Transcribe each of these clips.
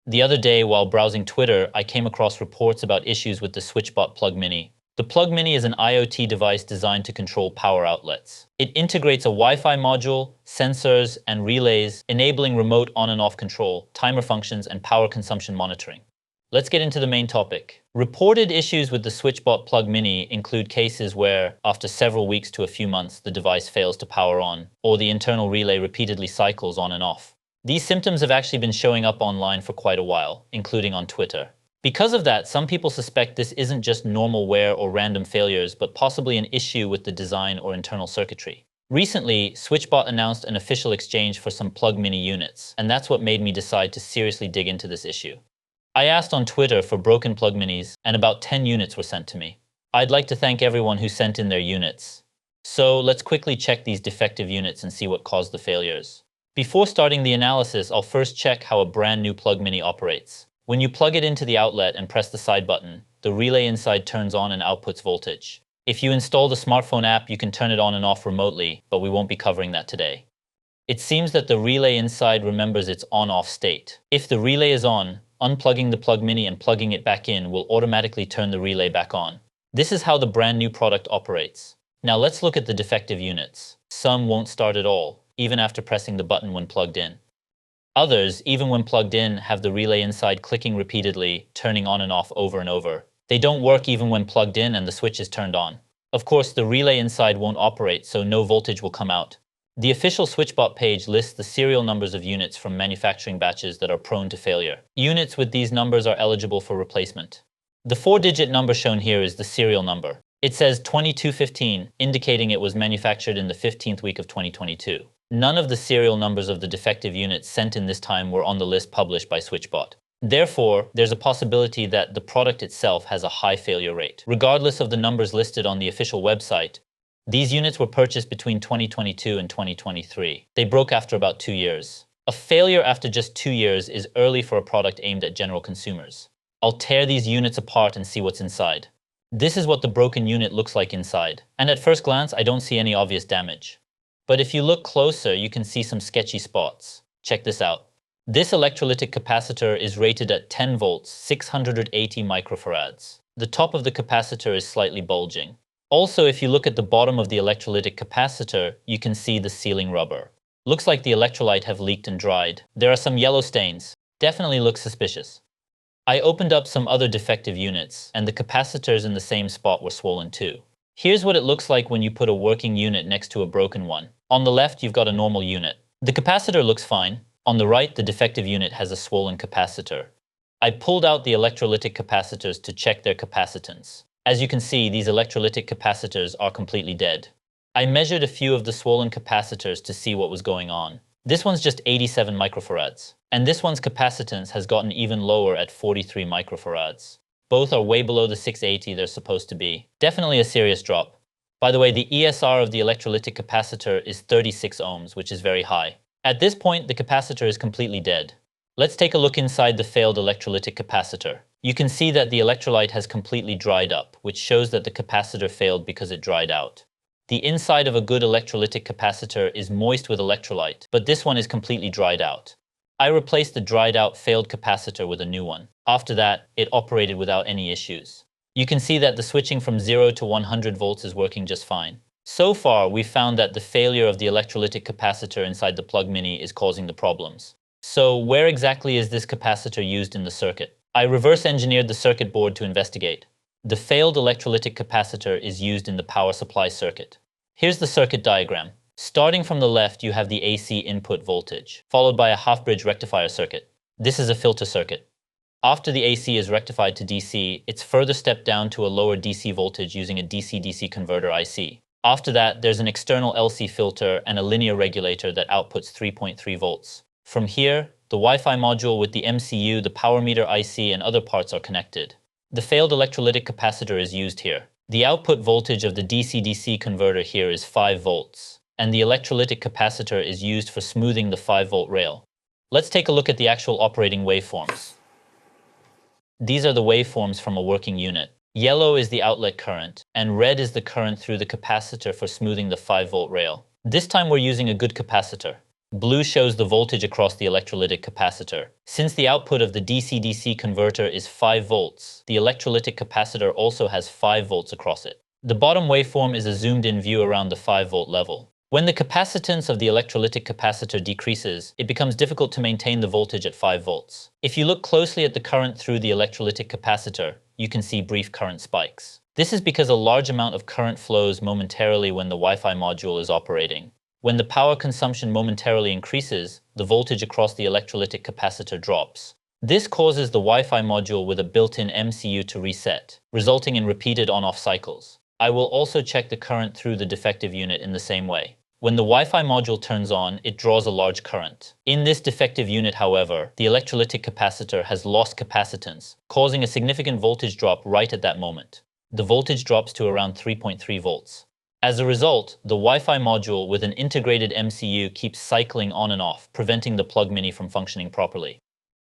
The other day, while browsing Twitter, I came across reports about issues with the SwitchBot Plug Mini. The Plug Mini is an IoT device designed to control power outlets. It integrates a Wi-Fi module, sensors, and relays, enabling remote on and off control, timer functions, and power consumption monitoring. Let's get into the main topic. Reported issues with the SwitchBot Plug Mini include cases where, after several weeks to a few months, the device fails to power on, or the internal relay repeatedly cycles on and off. These symptoms have actually been showing up online for quite a while, including on Twitter. Because of that, some people suspect this isn't just normal wear or random failures, but possibly an issue with the design or internal circuitry. Recently, SwitchBot announced an official exchange for some Plug Mini units, and that's what made me decide to seriously dig into this issue. I asked on Twitter for broken Plug Minis, and about 10 units were sent to me. I'd like to thank everyone who sent in their units. So let's quickly check these defective units and see what caused the failures. Before starting the analysis, I'll first check how a brand new Plug Mini operates. When you plug it into the outlet and press the side button, the relay inside turns on and outputs voltage. If you install the smartphone app, you can turn it on and off remotely, but we won't be covering that today. It seems that the relay inside remembers its on-off state. If the relay is on, unplugging the Plug Mini and plugging it back in will automatically turn the relay back on. This is how the brand new product operates. Now let's look at the defective units. Some won't start at all, even after pressing the button when plugged in. Others, even when plugged in, have the relay inside clicking repeatedly, turning on and off over and over. They don't work even when plugged in and the switch is turned on. Of course, the relay inside won't operate, so no voltage will come out. The official SwitchBot page lists the serial numbers of units from manufacturing batches that are prone to failure. Units with these numbers are eligible for replacement. The 4-digit number shown here is the serial number. It says 2215, indicating it was manufactured in the 15th week of 2022. None of the serial numbers of the defective units sent in this time were on the list published by SwitchBot. Therefore, there's a possibility that the product itself has a high failure rate. Regardless of the numbers listed on the official website, these units were purchased between 2022 and 2023. They broke after about 2 years. A failure after just 2 years is early for a product aimed at general consumers. I'll tear these units apart and see what's inside. This is what the broken unit looks like inside. And at first glance, I don't see any obvious damage. But if you look closer, you can see some sketchy spots. Check this out. This electrolytic capacitor is rated at 10 volts, 680 microfarads. The top of the capacitor is slightly bulging. Also, if you look at the bottom of the electrolytic capacitor, you can see the sealing rubber. Looks like the electrolyte have leaked and dried. There are some yellow stains. Definitely looks suspicious. I opened up some other defective units, and the capacitors in the same spot were swollen too. Here's what it looks like when you put a working unit next to a broken one. On the left, you've got a normal unit. The capacitor looks fine. On the right, the defective unit has a swollen capacitor. I pulled out the electrolytic capacitors to check their capacitance. As you can see, these electrolytic capacitors are completely dead. I measured a few of the swollen capacitors to see what was going on. This one's just 87 microfarads, and this one's capacitance has gotten even lower at 43 microfarads. Both are way below the 680 they're supposed to be. Definitely a serious drop. By the way, the ESR of the electrolytic capacitor is 36 ohms, which is very high. At this point, the capacitor is completely dead. Let's take a look inside the failed electrolytic capacitor. You can see that the electrolyte has completely dried up, which shows that the capacitor failed because it dried out. The inside of a good electrolytic capacitor is moist with electrolyte, but this one is completely dried out. I replaced the dried out failed capacitor with a new one. After that, it operated without any issues. You can see that the switching from 0 to 100 volts is working just fine. So far, we've found that the failure of the electrolytic capacitor inside the Plug Mini is causing the problems. So where exactly is this capacitor used in the circuit? I reverse engineered the circuit board to investigate. The failed electrolytic capacitor is used in the power supply circuit. Here's the circuit diagram. Starting from the left, you have the AC input voltage, followed by a half-bridge rectifier circuit. This is a filter circuit. After the AC is rectified to DC, it's further stepped down to a lower DC voltage using a DC-DC converter IC. After that, there's an external LC filter and a linear regulator that outputs 3.3 volts. From here, the Wi-Fi module with the MCU, the power meter IC, and other parts are connected. The failed electrolytic capacitor is used here. The output voltage of the DC-DC converter here is 5 volts, and the electrolytic capacitor is used for smoothing the 5-volt rail. Let's take a look at the actual operating waveforms. These are the waveforms from a working unit. Yellow is the outlet current, and red is the current through the capacitor for smoothing the 5-volt rail. This time we're using a good capacitor. Blue shows the voltage across the electrolytic capacitor. Since the output of the DC-DC converter is 5 volts, the electrolytic capacitor also has 5 volts across it. The bottom waveform is a zoomed-in view around the 5-volt level. When the capacitance of the electrolytic capacitor decreases, it becomes difficult to maintain the voltage at 5 volts. If you look closely at the current through the electrolytic capacitor, you can see brief current spikes. This is because a large amount of current flows momentarily when the Wi-Fi module is operating. When the power consumption momentarily increases, the voltage across the electrolytic capacitor drops. This causes the Wi-Fi module with a built-in MCU to reset, resulting in repeated on-off cycles. I will also check the current through the defective unit in the same way. When the Wi-Fi module turns on, it draws a large current. In this defective unit, however, the electrolytic capacitor has lost capacitance, causing a significant voltage drop right at that moment. The voltage drops to around 3.3 volts. As a result, the Wi-Fi module with an integrated MCU keeps cycling on and off, preventing the plug mini from functioning properly.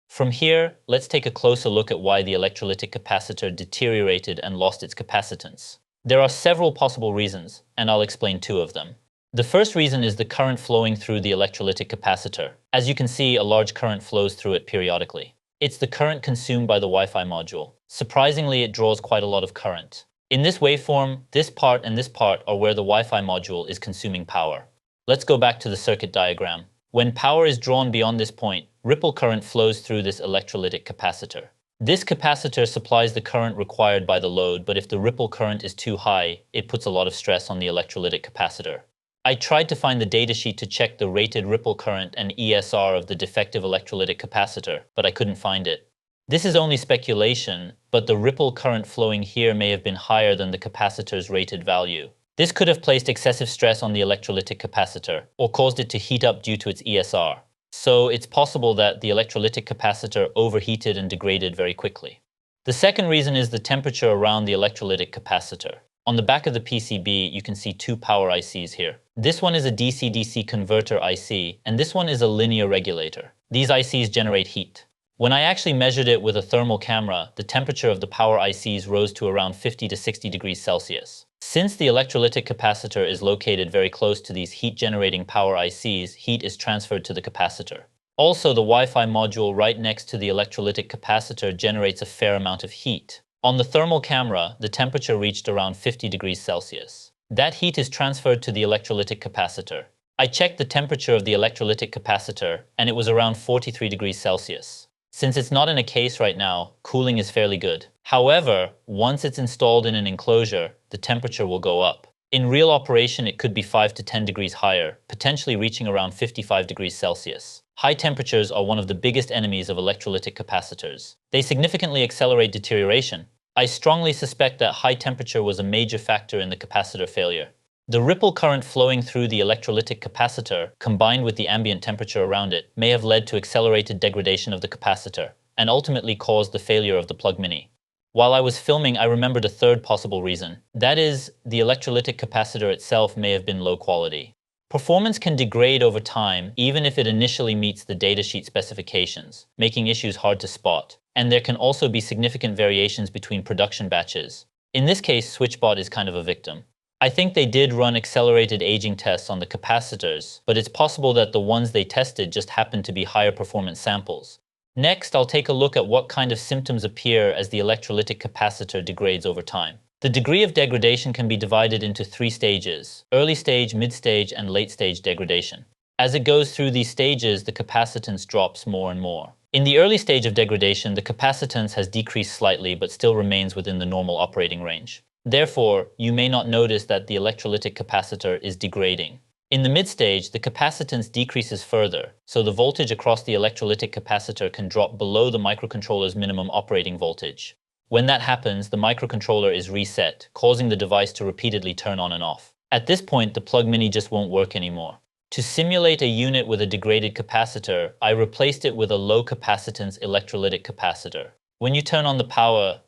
From here, let's take a closer look at why the electrolytic capacitor deteriorated and lost its capacitance. There are several possible reasons, and I'll explain 2 of them. The first reason is the current flowing through the electrolytic capacitor. As you can see, a large current flows through it periodically. It's the current consumed by the Wi-Fi module. Surprisingly, it draws quite a lot of current. In this waveform, this part and this part are where the Wi-Fi module is consuming power. Let's go back to the circuit diagram. When power is drawn beyond this point, ripple current flows through this electrolytic capacitor. This capacitor supplies the current required by the load, but if the ripple current is too high, it puts a lot of stress on the electrolytic capacitor. I tried to find the datasheet to check the rated ripple current and ESR of the defective electrolytic capacitor, but I couldn't find it. This is only speculation, but the ripple current flowing here may have been higher than the capacitor's rated value. This could have placed excessive stress on the electrolytic capacitor, or caused it to heat up due to its ESR. So it's possible that the electrolytic capacitor overheated and degraded very quickly. The second reason is the temperature around the electrolytic capacitor. On the back of the PCB, you can see 2 power ICs here. This one is a DC-DC converter IC, and this one is a linear regulator. These ICs generate heat. When I actually measured it with a thermal camera, the temperature of the power ICs rose to around 50 to 60 degrees Celsius. Since the electrolytic capacitor is located very close to these heat-generating power ICs, heat is transferred to the capacitor. Also, the Wi-Fi module right next to the electrolytic capacitor generates a fair amount of heat. On the thermal camera, the temperature reached around 50 degrees Celsius. That heat is transferred to the electrolytic capacitor. I checked the temperature of the electrolytic capacitor, and it was around 43 degrees Celsius. Since it's not in a case right now, cooling is fairly good. However, once it's installed in an enclosure, the temperature will go up. In real operation, it could be 5 to 10 degrees higher, potentially reaching around 55 degrees Celsius. High temperatures are one of the biggest enemies of electrolytic capacitors. They significantly accelerate deterioration. I strongly suspect that high temperature was a major factor in the capacitor failure. The ripple current flowing through the electrolytic capacitor, combined with the ambient temperature around it, may have led to accelerated degradation of the capacitor, and ultimately caused the failure of the plug mini. While I was filming, I remembered a third possible reason. That is, the electrolytic capacitor itself may have been low quality. Performance can degrade over time, even if it initially meets the datasheet specifications, making issues hard to spot. And there can also be significant variations between production batches. In this case, SwitchBot is kind of a victim. I think they did run accelerated aging tests on the capacitors, but it's possible that the ones they tested just happened to be higher performance samples. Next, I'll take a look at what kind of symptoms appear as the electrolytic capacitor degrades over time. The degree of degradation can be divided into 3 stages: early stage, mid stage, and late stage degradation. As it goes through these stages, the capacitance drops more and more. In the early stage of degradation, the capacitance has decreased slightly but still remains within the normal operating range. Therefore, you may not notice that the electrolytic capacitor is degrading. In the mid-stage, the capacitance decreases further, so the voltage across the electrolytic capacitor can drop below the microcontroller's minimum operating voltage. When that happens, the microcontroller is reset, causing the device to repeatedly turn on and off. At this point, the plug mini just won't work anymore. To simulate a unit with a degraded capacitor, I replaced it with a low capacitance electrolytic capacitor. When you turn on the power,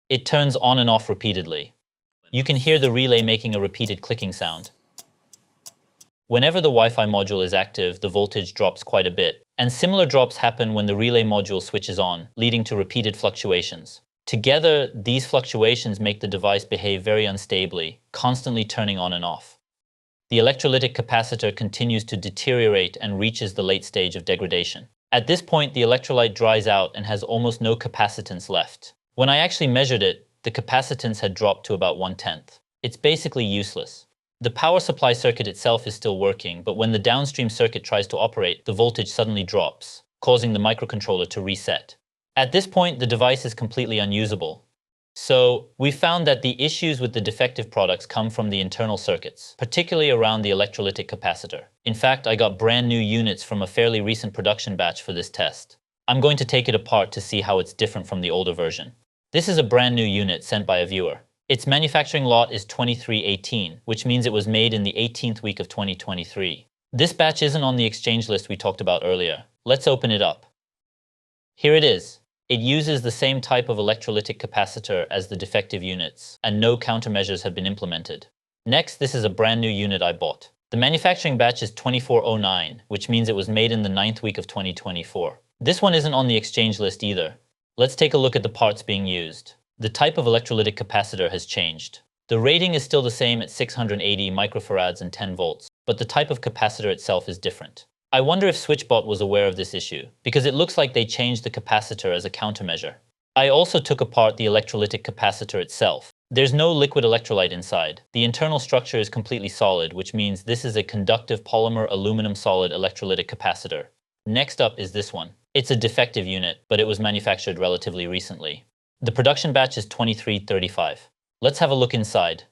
it turns on and off repeatedly. You can hear the relay making a repeated clicking sound. Whenever the Wi-Fi module is active, the voltage drops quite a bit, and similar drops happen when the relay module switches on, leading to repeated fluctuations. Together, these fluctuations make the device behave very unstably, constantly turning on and off. The electrolytic capacitor continues to deteriorate and reaches the late stage of degradation. At this point, the electrolyte dries out and has almost no capacitance left. When I actually measured it, the capacitance had dropped to about 1/10. It's basically useless. The power supply circuit itself is still working, but when the downstream circuit tries to operate, the voltage suddenly drops, causing the microcontroller to reset. At this point, the device is completely unusable. So, we found that the issues with the defective products come from the internal circuits, particularly around the electrolytic capacitor. In fact, I got brand new units from a fairly recent production batch for this test. I'm going to take it apart to see how it's different from the older version. This is a brand new unit sent by a viewer. Its manufacturing lot is 2318, which means it was made in the 18th week of 2023. This batch isn't on the exchange list we talked about earlier. Let's open it up. Here it is. It uses the same type of electrolytic capacitor as the defective units, and no countermeasures have been implemented. Next, this is a brand new unit I bought. The manufacturing batch is 2409, which means it was made in the 9th week of 2024. This one isn't on the exchange list either. Let's take a look at the parts being used. The type of electrolytic capacitor has changed. The rating is still the same at 680 microfarads and 10 volts, but the type of capacitor itself is different. I wonder if SwitchBot was aware of this issue, because it looks like they changed the capacitor as a countermeasure. I also took apart the electrolytic capacitor itself. There's no liquid electrolyte inside. The internal structure is completely solid, which means this is a conductive polymer aluminum solid electrolytic capacitor. Next up is this one. It's a defective unit, but it was manufactured relatively recently. The production batch is 2335. Let's have a look inside.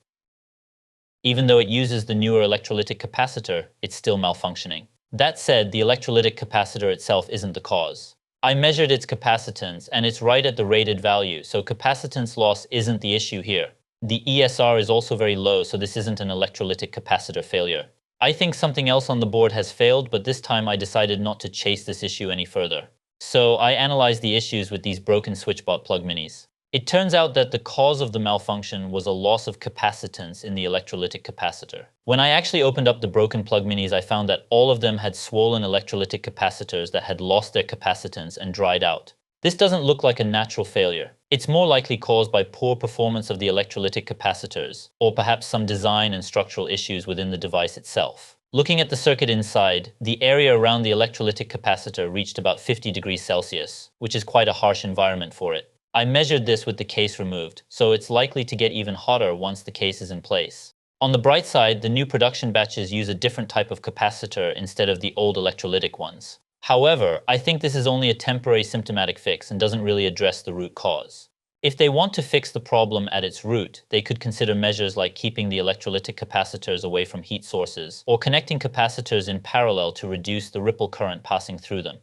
Even though it uses the newer electrolytic capacitor, it's still malfunctioning. That said, the electrolytic capacitor itself isn't the cause. I measured its capacitance, and it's right at the rated value, so capacitance loss isn't the issue here. The ESR is also very low, so this isn't an electrolytic capacitor failure. I think something else on the board has failed, but this time I decided not to chase this issue any further. So I analyzed the issues with these broken SwitchBot plug minis. It turns out that the cause of the malfunction was a loss of capacitance in the electrolytic capacitor. When I actually opened up the broken plug minis, I found that all of them had swollen electrolytic capacitors that had lost their capacitance and dried out. This doesn't look like a natural failure. It's more likely caused by poor performance of the electrolytic capacitors, or perhaps some design and structural issues within the device itself. Looking at the circuit inside, the area around the electrolytic capacitor reached about 50 degrees Celsius, which is quite a harsh environment for it. I measured this with the case removed, so it's likely to get even hotter once the case is in place. On the bright side, the new production batches use a different type of capacitor instead of the old electrolytic ones. However, I think this is only a temporary symptomatic fix and doesn't really address the root cause. If they want to fix the problem at its root, they could consider measures like keeping the electrolytic capacitors away from heat sources, or connecting capacitors in parallel to reduce the ripple current passing through them.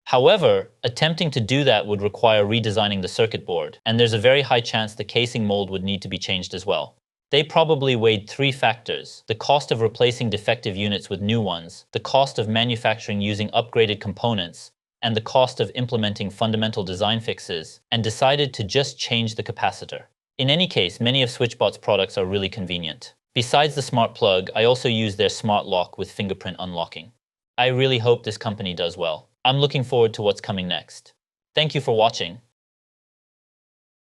However, attempting to do that would require redesigning the circuit board, and there's a very high chance the casing mold would need to be changed as well. They probably weighed three factors: the cost of replacing defective units with new ones, the cost of manufacturing using upgraded components, and the cost of implementing fundamental design fixes, and decided to just change the capacitor. In any case, many of SwitchBot's products are really convenient. Besides the smart plug, I also use their smart lock with fingerprint unlocking. I really hope this company does well. I'm looking forward to what's coming next. Thank you for watching.